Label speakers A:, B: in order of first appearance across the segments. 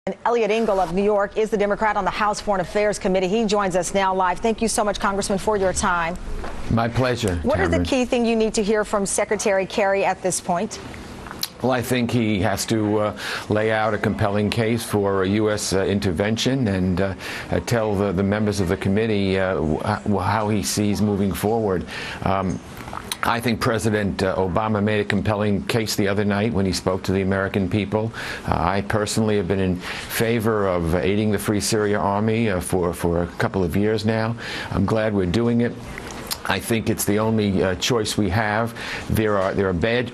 A: And Eliot Engel of New York is the Democrat on the House Foreign Affairs Committee. He joins us now live. Thank you so much, Congressman, for your time.
B: My pleasure.
A: What
B: Tamron.
A: is the key thing you need to hear from Secretary Kerry at this point?
B: Well, I think he has to lay out a compelling case for a U.S. intervention and tell the members of the committee how he sees moving forward. I think President Obama made a compelling case the other night when he spoke to the American people. I personally have been in favor of aiding the Free Syria Army for a couple of years now. I'm glad we're doing it. I think it's the only choice we have. There are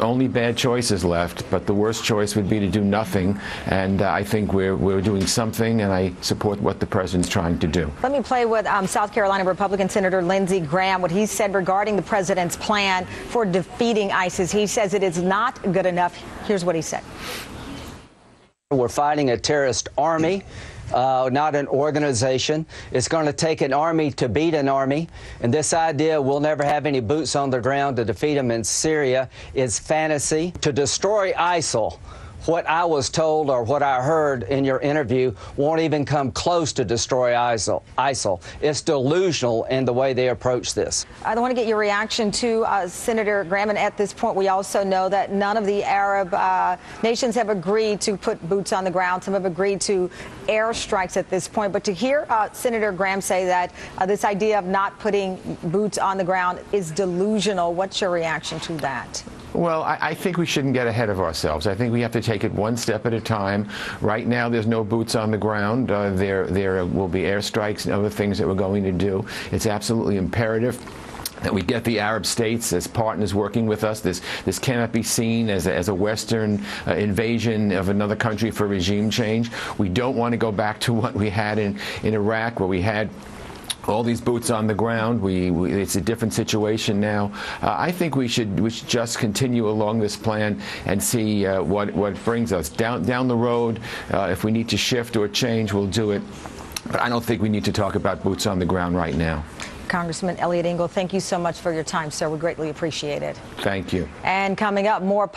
B: only bad choices left, but the worst choice would be to do nothing. And I think we're doing something, and I support what the president's trying to do.
A: Let me play with South Carolina Republican Senator Lindsey Graham, what he said regarding the president's plan for defeating ISIS. He says it is not good enough. Here's what he said.
C: We're fighting a terrorist army. Not an organization. It's going to take an army to beat an army. And this idea we'll never have any boots on the ground to defeat them in Syria is fantasy. To destroy ISIL, what I was told or what I heard in your interview won't even come close to destroy ISIL. It's delusional in the way they approach this.
A: I want to get your reaction to Senator Graham. And at this point, we also know that none of the Arab nations have agreed to put boots on the ground. Some have agreed to airstrikes at this point. But to hear Senator Graham say that this idea of not putting boots on the ground is delusional, what's your reaction to that?
B: Well, I think we shouldn't get ahead of ourselves. I think we have to take it one step at a time. Right now, there's no boots on the ground. There will be airstrikes and other things that we're going to do. It's absolutely imperative that we get the Arab states as partners working with us. This cannot be seen as a Western invasion of another country for regime change. We don't want to go back to what we had in Iraq, where we had all these boots on the ground. It's a different situation now. I think we should just continue along this plan and see what brings us down the road. If we need to shift or change, we'll do it. But I don't think we need to talk about boots on the ground right now.
A: Congressman Eliot Engel, thank you so much for your time, sir. We greatly appreciate it.
B: Thank you.
A: And coming up, more